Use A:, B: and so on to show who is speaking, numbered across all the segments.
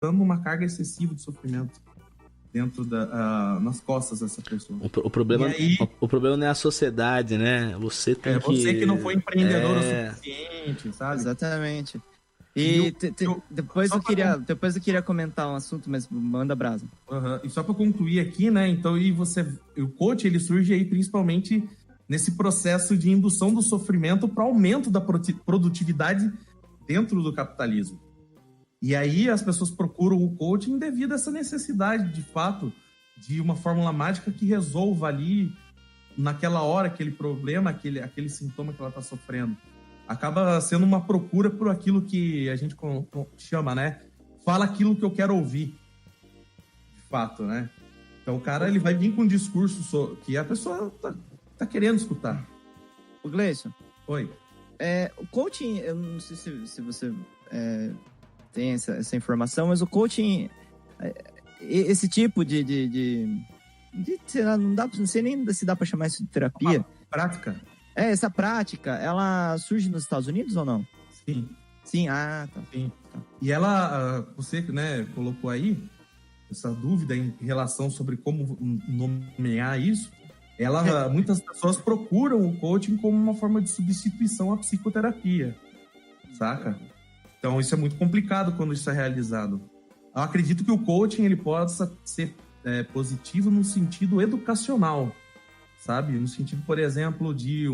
A: dando uma carga excessiva de sofrimento dentro nas costas dessa pessoa.
B: O problema,
A: aí,
B: o problema não é a sociedade, né? Você tem
A: você que não foi empreendedor o suficiente, sabe?
C: Exatamente. E depois eu queria comentar um assunto, mas manda brasa.
A: E só para concluir aqui, né? Então, o coach, ele surge aí principalmente nesse processo de indução do sofrimento para aumento da produtividade dentro do capitalismo. E aí as pessoas procuram o coaching devido a essa necessidade, de fato, de uma fórmula mágica que resolva ali, naquela hora, aquele problema, aquele sintoma que ela está sofrendo. Acaba sendo uma procura por aquilo que a gente chama, né? Fala aquilo que eu quero ouvir. De fato, né? Então o cara, ele vai vir com um discurso que a pessoa tá querendo escutar.
C: O Gleison.
A: Oi.
C: O coaching, eu não sei se você tem essa informação, mas o coaching, esse tipo de sei lá, não sei nem se dá para chamar isso de terapia.
A: Prática.
C: Essa prática, ela surge nos Estados Unidos ou não?
A: Sim.
C: Sim, tá.
A: Sim. E ela, você, né, colocou aí essa dúvida em relação sobre como nomear isso. Muitas pessoas procuram o coaching como uma forma de substituição à psicoterapia, saca? Então isso é muito complicado quando isso é realizado. Eu acredito que o coaching ele possa ser positivo no sentido educacional, sabe? No sentido, por exemplo, de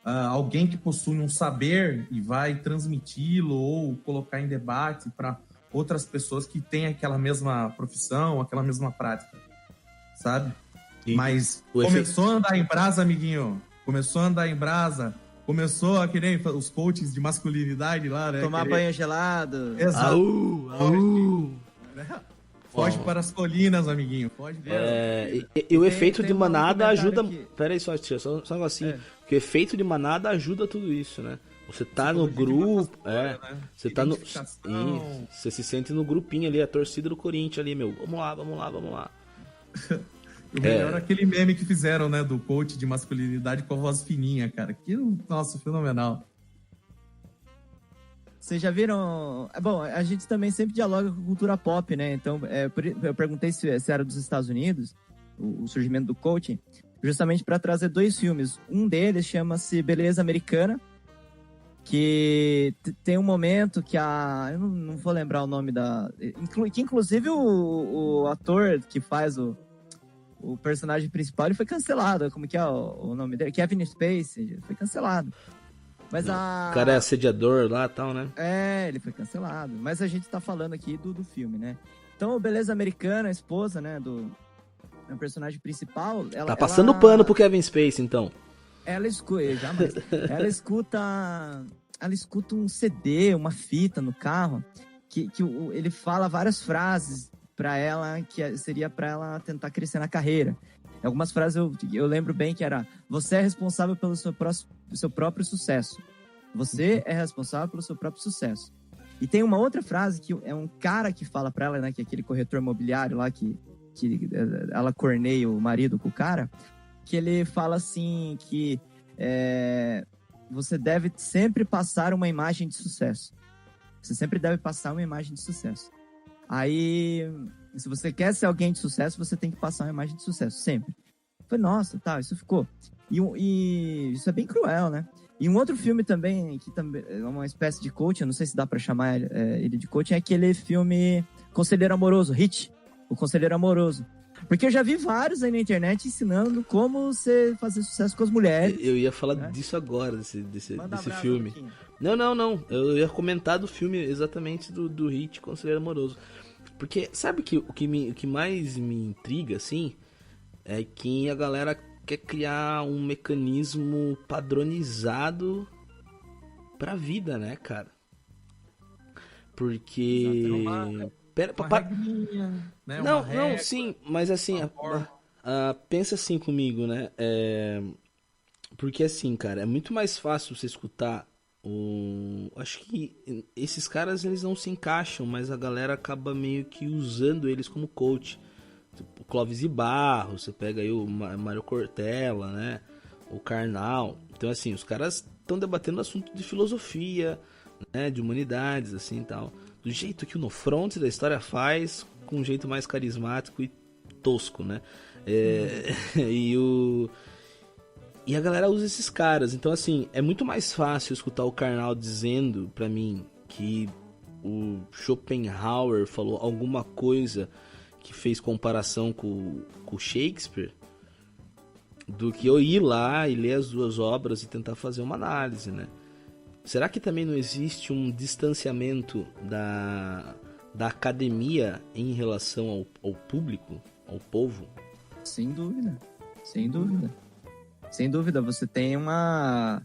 A: alguém que possui um saber e vai transmiti-lo ou colocar em debate para outras pessoas que têm aquela mesma profissão, aquela mesma prática, sabe? Mas começou a andar em brasa, amiguinho. Começou a andar em brasa. Começou a querer os coaches de masculinidade lá, né?
C: Tomar banho gelado.
A: Exato. Foge para as colinas, amiguinho. Foge para...
B: E o efeito de manada ajuda... Pera aí, só um negocinho. Que o efeito de manada ajuda tudo isso, né? Você tá no grupo... né? Você tá no... Você se sente no grupinho ali, a torcida do Corinthians ali, meu. Vamos lá.
A: O melhor é aquele meme que fizeram, né? Do coach de masculinidade com a voz fininha, cara. Que, nossa, fenomenal.
C: Vocês já viram... Bom, a gente também sempre dialoga com cultura pop, né? Então, eu perguntei se era dos Estados Unidos, o surgimento do coaching, justamente para trazer 2 filmes. Um deles chama-se Beleza Americana, que tem um momento que eu não vou lembrar o nome que inclusive o ator que faz o personagem principal, ele foi cancelado. Como que é o nome dele? Kevin Spacey, foi cancelado. Mas
B: o cara é assediador lá e tal, né?
C: Ele foi cancelado. Mas a gente tá falando aqui do filme, né? Então, o Beleza Americana, a esposa, né, do personagem principal...
B: Tá passando pano pro Kevin Spacey, então.
C: Ela escuta... Jamais. Ela escuta um CD, uma fita no carro, que ele fala várias frases pra ela, que seria pra ela tentar crescer na carreira. Algumas frases eu lembro bem que era: você é responsável pelo seu próprio sucesso. Você é responsável pelo seu próprio sucesso. E tem uma outra frase que é um cara que fala pra ela, né, que é aquele corretor imobiliário lá que ela corneia o marido com o cara, que ele fala assim que você deve sempre passar uma imagem de sucesso. Você sempre deve passar uma imagem de sucesso. Aí, se você quer ser alguém de sucesso, você tem que passar uma imagem de sucesso, sempre. Eu falei, nossa, isso ficou. E isso é bem cruel, né? E um outro filme também, que também é uma espécie de coaching, eu não sei se dá pra chamar ele de coaching, é aquele filme Conselheiro Amoroso, Hit, o Conselheiro Amoroso. Porque eu já vi vários aí na internet ensinando como você fazer sucesso com as mulheres.
B: Eu ia falar disso agora, desse filme. Não. Eu ia comentar do filme exatamente do Hit, Conselheiro Amoroso. Porque sabe o que mais me intriga, assim, é que a galera quer criar um mecanismo padronizado pra vida, né, cara? Porque...
A: né?
B: Não, sim, mas assim, pensa assim comigo, né? Porque assim, cara, é muito mais fácil você escutar acho que esses caras, eles não se encaixam, mas a galera acaba meio que usando eles como coach. O Clóvis e Barros, você pega aí o Mário Cortella, né? O Karnal. Então, assim, os caras estão debatendo assunto de filosofia, né? De humanidades, assim, tal. do jeito que o No Front da história faz, com um jeito mais carismático e tosco, né? E a galera usa esses caras. Então, assim, é muito mais fácil escutar o Karnal dizendo pra mim que o Schopenhauer falou alguma coisa que fez comparação com Shakespeare do que eu ir lá e ler as duas obras e tentar fazer uma análise, né? Será que também não existe um distanciamento da academia em relação ao público, ao povo?
C: Sem dúvida, sem dúvida. Sem dúvida, você tem uma...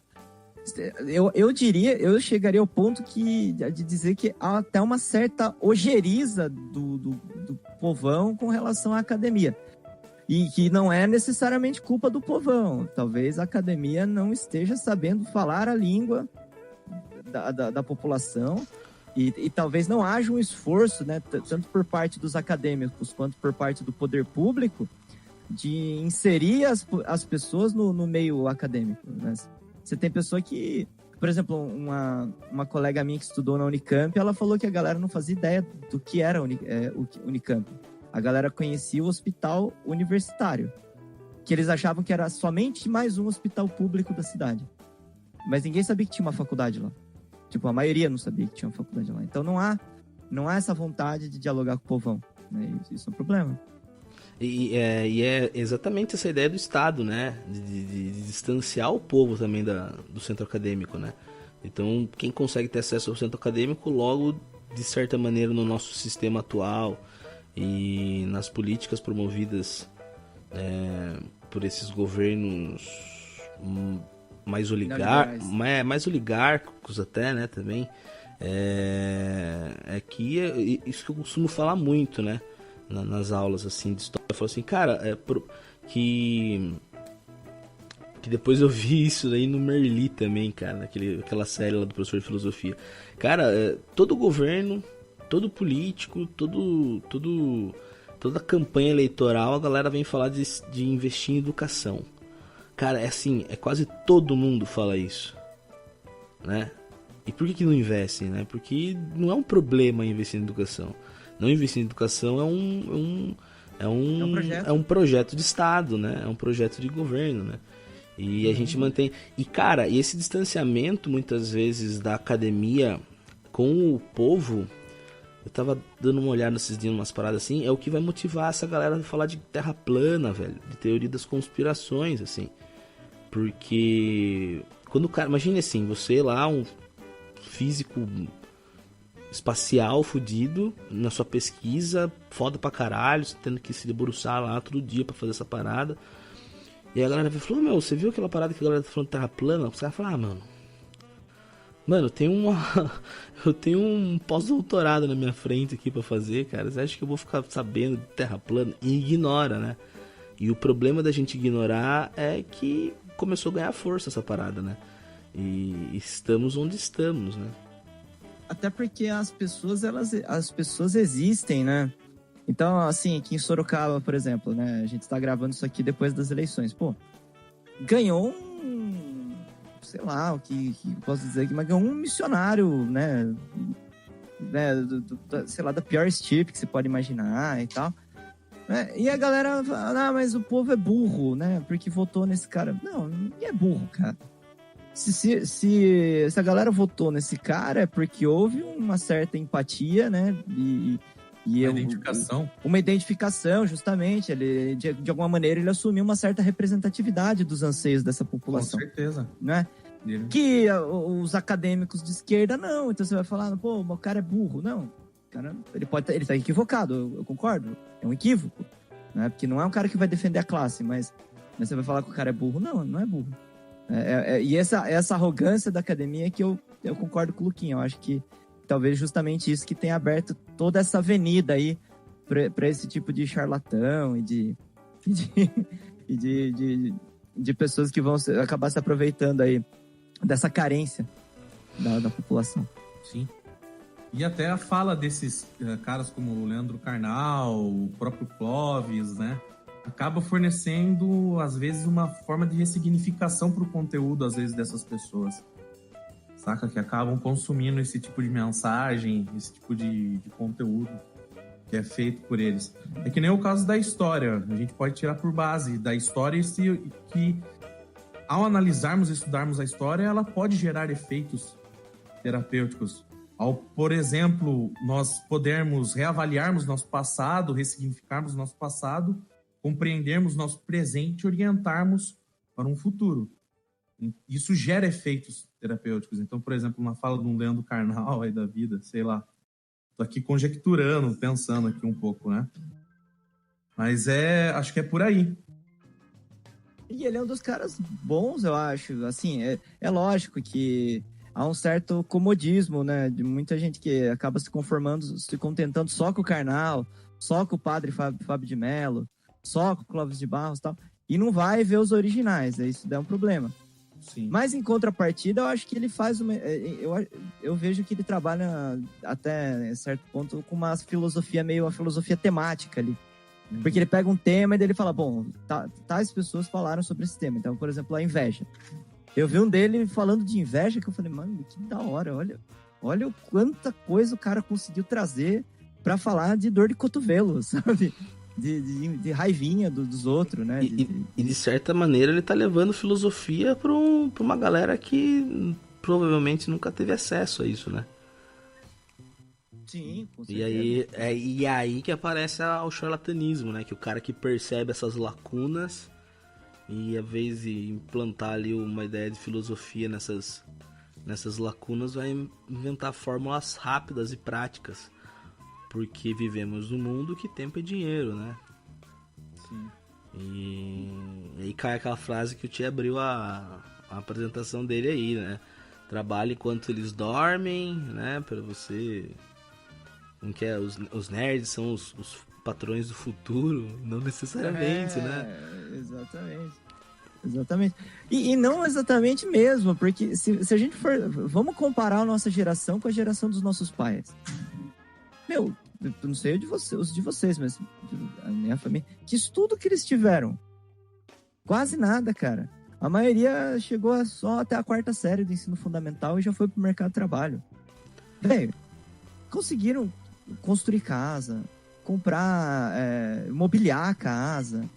C: Eu chegaria ao ponto de dizer que há até uma certa ojeriza do povão com relação à academia. E que não é necessariamente culpa do povão. Talvez a academia não esteja sabendo falar a língua da população e talvez não haja um esforço, né, tanto por parte dos acadêmicos quanto por parte do poder público, de inserir as pessoas no meio acadêmico, né? Você tem pessoa que, por exemplo, uma colega minha que estudou na Unicamp, ela falou que a galera não fazia ideia do que era o Unicamp. A galera conhecia o hospital universitário, que eles achavam que era somente mais um hospital público da cidade. Mas ninguém sabia que tinha uma faculdade lá. Tipo, a maioria não sabia que tinha uma faculdade lá. Então não há essa vontade de dialogar com o povão, né? Isso é um problema.
B: E é exatamente essa ideia do Estado, né? De distanciar o povo também do centro acadêmico, né? Então, quem consegue ter acesso ao centro acadêmico, logo, de certa maneira, no nosso sistema atual e nas políticas promovidas por esses governos mais oligárquicos até, né? Também. Isso que eu costumo falar muito, né? Nas aulas assim de história, eu falo assim, cara, que depois eu vi isso aí no Merli também, cara, aquela série lá do professor de filosofia. Cara, todo governo, todo político, toda campanha eleitoral, a galera vem falar de investir em educação. Cara, quase todo mundo fala isso, né? E por que não investem, né? Porque não é um problema investir em educação. Não investir em educação é um projeto de Estado, né? É um projeto de governo, né? E a gente mantém... E, cara, esse distanciamento, muitas vezes, da academia com o povo... Eu tava dando uma olhada esses dias, umas paradas assim... É o que vai motivar essa galera a falar de terra plana, velho. De teoria das conspirações, assim. Porque... Quando o cara... Imagine assim, você lá, um físico... espacial fudido na sua pesquisa, foda pra caralho, você tendo que se debruçar lá todo dia pra fazer essa parada. E a galera falou, você viu aquela parada que a galera tá falando de terra plana? Os caras falaram, mano, eu tenho um pós-doutorado na minha frente aqui pra fazer, cara. Você acha que eu vou ficar sabendo de terra plana? E ignora, né? E o problema da gente ignorar é que começou a ganhar força essa parada, né? E estamos onde estamos, né?
C: Até porque as pessoas existem, né? Então, assim, aqui em Sorocaba, por exemplo, né? A gente está gravando isso aqui depois das eleições. Pô, ganhou sei lá, o que posso dizer aqui, mas ganhou um missionário, né? Sei lá, da pior estirpe que você pode imaginar e tal. E a galera fala, mas o povo é burro, né? Porque votou nesse cara. Não, ninguém é burro, cara. Se a galera votou nesse cara é porque houve uma certa empatia, né? Uma identificação, justamente. Ele, de alguma maneira, ele assumiu uma certa representatividade dos anseios dessa população.
A: Com certeza.
C: Né? Que os acadêmicos de esquerda não. Então você vai falar, pô, o cara é burro. Não. O cara, ele tá equivocado, eu concordo. É um equívoco. Né? Porque não é um cara que vai defender a classe, mas você vai falar que o cara é burro. Não é burro. E essa arrogância da academia que eu concordo com o Luquinha. Eu acho que talvez justamente isso que tenha aberto toda essa avenida aí para esse tipo de charlatão e de pessoas que vão acabar se aproveitando aí dessa carência da população.
A: Sim. E até a fala desses caras como o Leandro Carnal, o próprio Clóvis, né? Acaba fornecendo, às vezes, uma forma de ressignificação para o conteúdo, às vezes, dessas pessoas. saca? Que acabam consumindo esse tipo de mensagem, esse tipo de conteúdo que é feito por eles. É que nem o caso da história. A gente pode tirar por base da história que, ao analisarmos e estudarmos a história, ela pode gerar efeitos terapêuticos. Ao, por exemplo, nós podermos reavaliarmos nosso passado, ressignificarmos nosso passado, compreendermos nosso presente e orientarmos para um futuro. Isso gera efeitos terapêuticos. Então, por exemplo, na fala de um Leandro Carnal aí da vida, sei lá, tô aqui conjecturando, pensando aqui um pouco, né? Mas acho que é por aí.
C: E ele é um dos caras bons, eu acho. Assim, é lógico que há um certo comodismo, né? De muita gente que acaba se conformando, se contentando só com o Karnal, só com o padre Fábio de Mello, só com o Clóvis de Barros e tal, e não vai ver os originais, aí isso dá um problema.
A: Sim.
C: Mas em contrapartida, eu acho que ele faz uma. Eu vejo que ele trabalha até certo ponto com uma filosofia temática ali. Porque ele pega um tema e ele fala, bom, tais pessoas falaram sobre esse tema. Então, por exemplo, a inveja. Eu vi um dele falando de inveja que eu falei, mano, que da hora, olha o quanta coisa o cara conseguiu trazer pra falar de dor de cotovelo, sabe? De raivinha dos outros, né?
B: E de certa maneira ele tá levando filosofia pra uma galera que provavelmente nunca teve acesso a isso, né?
C: Sim, com
B: E
C: certeza.
B: aí que aparece o charlatanismo, né? Que o cara que percebe essas lacunas e, às vezes, implantar ali uma ideia de filosofia nessas lacunas, vai inventar fórmulas rápidas e práticas. Porque vivemos num mundo que tempo é dinheiro, né?
A: Sim.
B: E aí cai aquela frase que o Tio abriu a apresentação dele aí, né? Trabalhe enquanto eles dormem, né? Para você... Não quer, os nerds são os patrões do futuro, não necessariamente, né?
C: Exatamente. E não exatamente mesmo, porque se a gente for... Vamos comparar a nossa geração com a geração dos nossos pais. Meu, eu não sei os de vocês, mas a minha família... Que estudo que eles tiveram? Quase nada, cara. A maioria chegou só até a 4ª série do ensino fundamental e já foi pro mercado de trabalho. Velho, conseguiram construir casa, comprar, mobiliar a casa,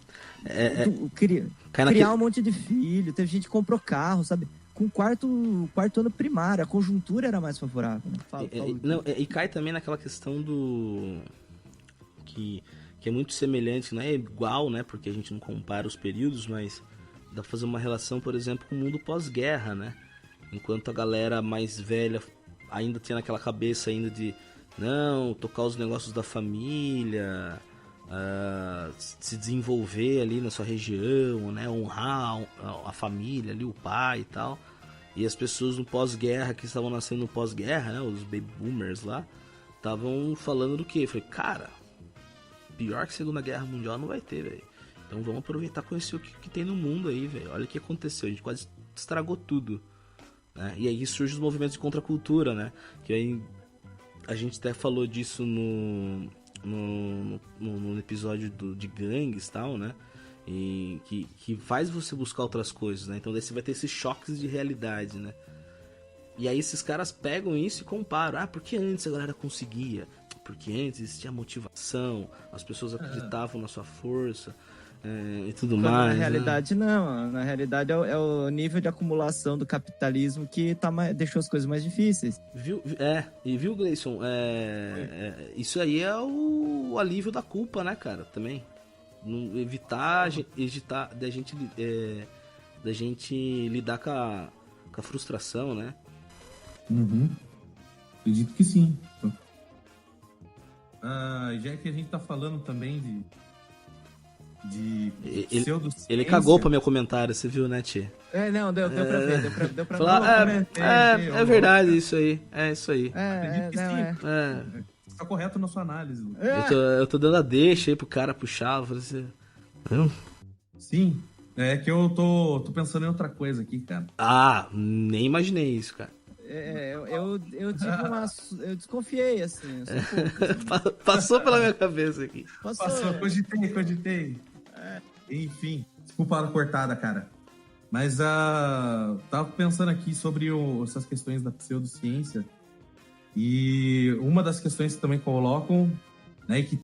C: criar um monte de filho, teve gente que comprou carro, sabe? Com quarto ano primário, a conjuntura era mais favorável. Né?
B: E cai também naquela questão do... que é muito semelhante, não é igual, né? Porque a gente não compara os períodos, mas dá pra fazer uma relação, por exemplo, com o mundo pós-guerra, né? Enquanto a galera mais velha ainda tinha naquela cabeça ainda de não, tocar os negócios da família, se desenvolver ali na sua região, né? Honrar a família ali, o pai e tal. E as pessoas no pós-guerra, que estavam nascendo no pós-guerra, né? Os baby boomers lá, estavam falando do quê? Eu falei, cara, pior que Segunda Guerra Mundial não vai ter, velho. Então vamos aproveitar e conhecer o que tem no mundo aí, velho. Olha o que aconteceu, a gente quase estragou tudo. Né? E aí surgem os movimentos de contracultura, né? Que aí a gente até falou disso no episódio de gangues e tal, né? E que faz você buscar outras coisas, né? Então daí você vai ter esses choques de realidade, né? E aí esses caras pegam isso e comparam. Ah, porque antes a galera conseguia? Porque antes existia motivação, as pessoas acreditavam na sua força e tudo mais.
C: Na realidade, né? Não. Na realidade é o nível de acumulação do capitalismo que deixou as coisas mais difíceis.
B: Viu, Gleison? Isso aí é o alívio da culpa, né, cara? Também. Evitar da gente lidar com a frustração, né?
A: Uhum. Acredito que sim. Já que a gente tá falando também de
B: ele cagou pra meu comentário, você viu, né, Tchê?
C: Não, deu pra ver, deu pra
B: falar,
C: ver.
B: É verdade, isso aí. É isso aí.
A: Acredito que sim. Você tá correto na sua análise, Lu.
B: Eu tô dando a deixa aí pro cara puxar, falei assim.
A: Sim, é que eu tô pensando em outra coisa aqui, cara.
B: Nem imaginei isso, cara.
C: Eu tive eu desconfiei, assim.
B: Passou pela minha cabeça aqui.
A: Passou, cogitei. Enfim, desculpa a cortada, cara. Mas tava pensando aqui sobre essas questões da pseudociência, e uma das questões que também colocam, né, que